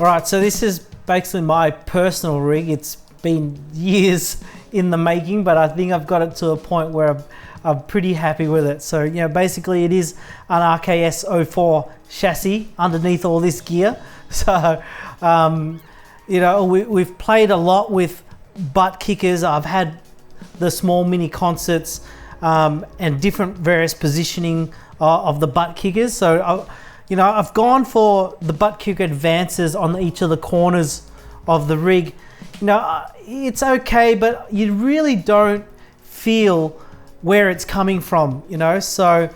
All right, so this is basically my personal rig. It's been years in the making, but I think I've got it to a point where I'm pretty happy with it. So, you know, basically it is an RKS 04 chassis underneath all this gear. So, you know, we've played a lot with butt kickers. I've had the small mini concerts and different various positioning of the butt kickers. So, you know, I've gone for the butt kicker advances on each of the corners of the rig. You know, it's okay, but you really don't feel where it's coming from, you know? So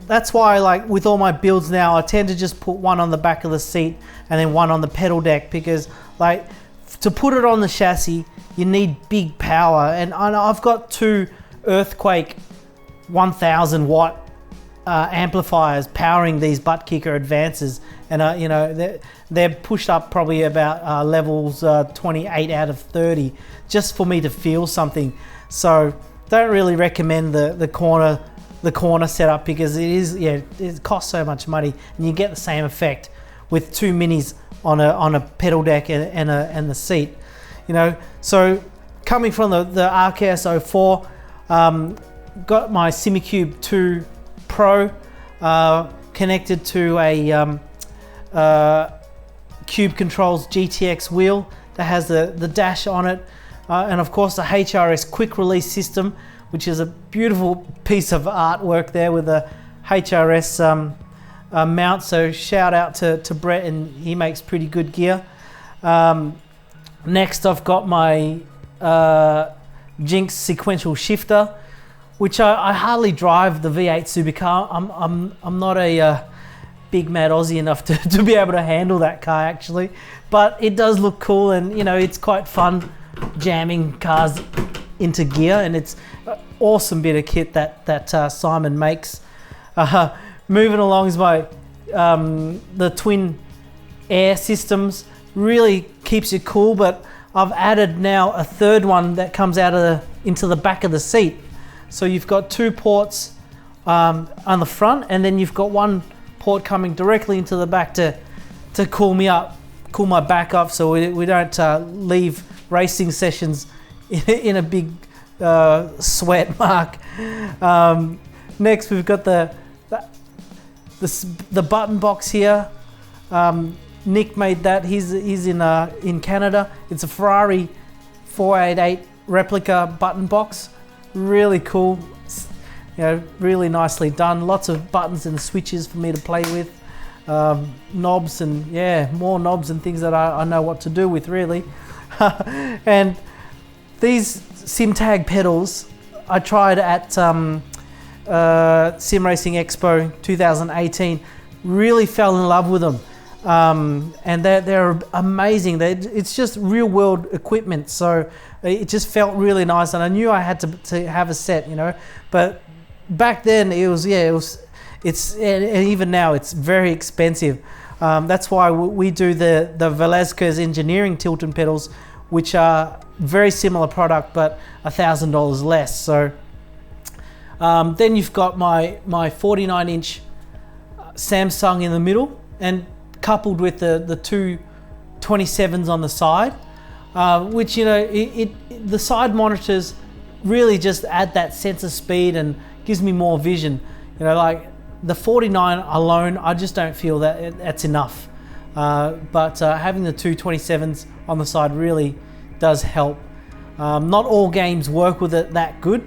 that's why, like, with all my builds now, I tend to just put one on the back of the seat and then one on the pedal deck, because, like, to put it on the chassis, you need big power. And I've got two Earthquake 1000 watt amplifiers powering these butt kicker advances, and you know, they're pushed up probably about levels 28 out of 30 just for me to feel something. So don't really recommend the corner setup, because it costs so much money, and you get the same effect with two minis on a pedal deck and the seat, you know. So coming from the RKS 04, got my SimiCube 2 Pro connected to a Cube Controls GTX wheel that has the dash on it, and of course the HRS quick release system, which is a beautiful piece of artwork there with a HRS mount. So shout out to Brett, and he makes pretty good gear. Next I've got my Jinx sequential shifter, which I hardly drive the V8 supercar. I'm not a big mad Aussie enough to be able to handle that car, actually, but it does look cool, and you know, it's quite fun jamming cars into gear, and it's an awesome bit of kit that Simon makes. Moving along is my the twin air systems. Really keeps you cool, but I've added now a third one that comes out into the back of the seat. So you've got two ports on the front, and then you've got one port coming directly into the back to cool my back up, so we don't leave racing sessions in a big sweat mark. Next we've got the button box here. Nick made that. He's in Canada. It's a Ferrari 488 replica button box. Really cool, you know, really nicely done. Lots of buttons and switches for me to play with, knobs, and yeah, more knobs and things that I know what to do with, really. And these SimTag pedals I tried at Sim Racing Expo 2018. Really fell in love with them, and they're amazing. It's just real world equipment, so it just felt really nice, and I knew I had to have a set, you know. But back then it's and even now it's very expensive. That's why we do the Velasquez Engineering Tilton pedals, which are very similar product but $1,000 less. So then you've got my 49-inch Samsung in the middle, and coupled with the two 27s on the side, which, you know, the side monitors really just add that sense of speed and gives me more vision. You know, like the 49 alone, I just don't feel that that's enough. But having the two 27s on the side really does help. Not all games work with it that good,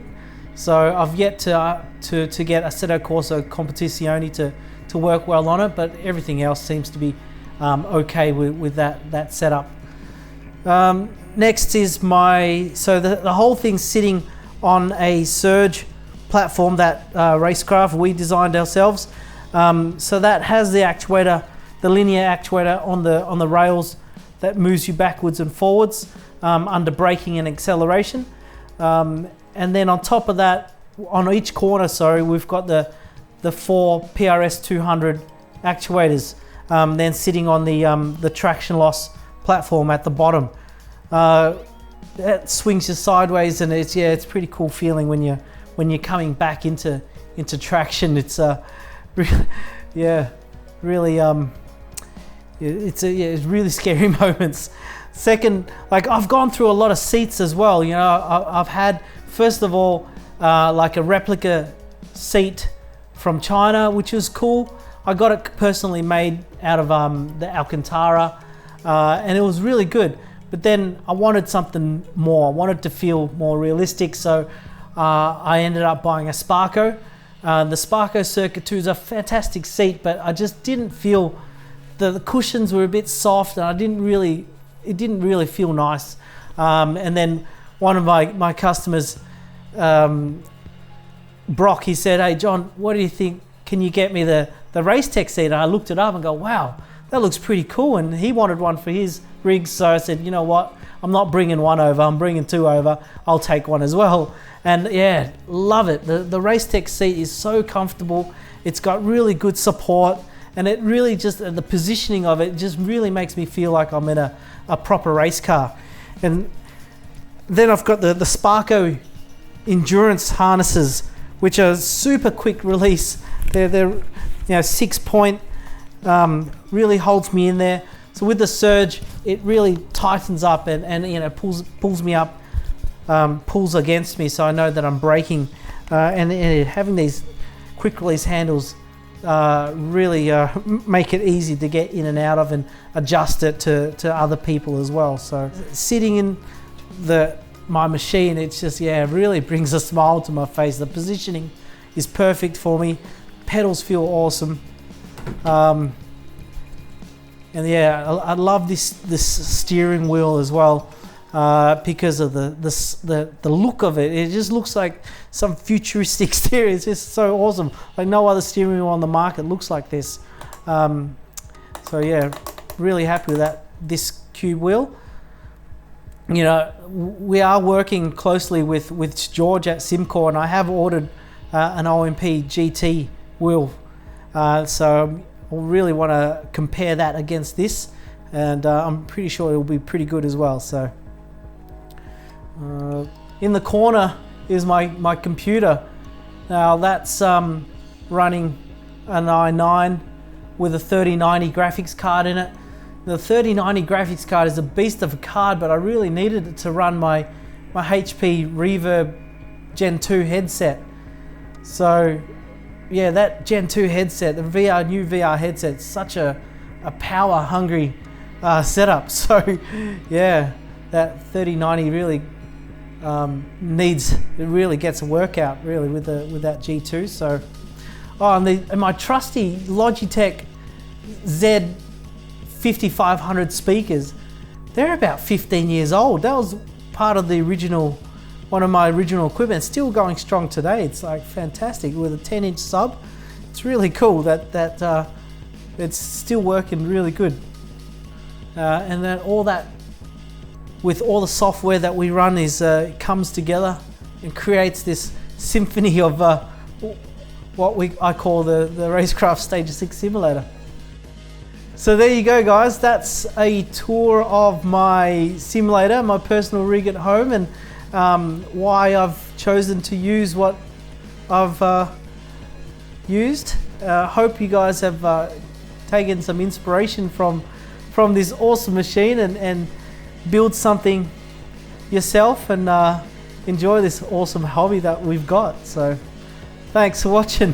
so I've yet to get Assetto Corsa Competizione to work well on it, but everything else seems to be okay with that setup. Next is the whole thing's sitting on a Surge platform that Racecraft we designed ourselves. So that has the actuator, the linear actuator on the rails that moves you backwards and forwards under braking and acceleration. And then on top of that, on each corner, we've got the four PRS 200 actuators, then sitting on the traction loss platform at the bottom. That swings you sideways, and it's pretty cool feeling when you're coming back into really it's really scary moments. Second, like I've gone through a lot of seats as well. You know, I've had, first of all, like a replica seat from China, which was cool. I got it personally made out of the Alcantara, and it was really good. But then I wanted something more. I wanted to feel more realistic, so I ended up buying a Sparco. The Sparco Circuit 2 is a fantastic seat, but I just didn't feel, the cushions were a bit soft, and it didn't really feel nice. And then one of my customers, Brock, he said, "Hey John, what do you think? Can you get me the Race Tech seat?" And I looked it up and go, "Wow, that looks pretty cool." And he wanted one for his rig, so I said, "You know what? I'm not bringing one over. I'm bringing two over. I'll take one as well." And yeah, love it. The Race Tech seat is so comfortable. It's got really good support, and it really just, the positioning of it just really makes me feel like I'm in a proper race car. And then I've got the Sparco endurance harnesses, which are super quick release. They're 6 point, really holds me in there. So with the surge, it really tightens up and pulls me up, pulls against me, so I know that I'm braking. And having these quick release handles really make it easy to get in and out of and adjust it to other people as well. So sitting in my machine, it's just, really brings a smile to my face. The positioning is perfect for me. Pedals feel awesome. And I love this steering wheel as well, because of the look of it. It just looks like some futuristic steering. It's just so awesome. Like no other steering wheel on the market looks like this. So yeah, really happy with this cube wheel. You know, we are working closely with George at Simcore, and I have ordered an OMP GT wheel. So I really want to compare that against this, and I'm pretty sure it will be pretty good as well. So in the corner is my computer. Now that's running an i9 with a 3090 graphics card in it. The 3090 graphics card is a beast of a card, but I really needed it to run my HP Reverb Gen 2 headset. So yeah, that Gen 2 headset, the new VR headset, such a power hungry setup. So yeah, that 3090 really really gets a workout really with that G2. So and my trusty Logitech Z 5500 speakers, they're about 15 years old. That was part of the one of my original equipment, still going strong today. It's like fantastic with a 10-inch sub. It's really cool that it's still working really good. And then all that, with all the software that we run, comes together and creates this symphony of what I call the Racecraft Stage 6 simulator. So there you go, guys. That's a tour of my simulator, my personal rig at home, and why I've chosen to use what I've used. Hope you guys have taken some inspiration from this awesome machine and build something yourself and enjoy this awesome hobby that we've got. So thanks for watching.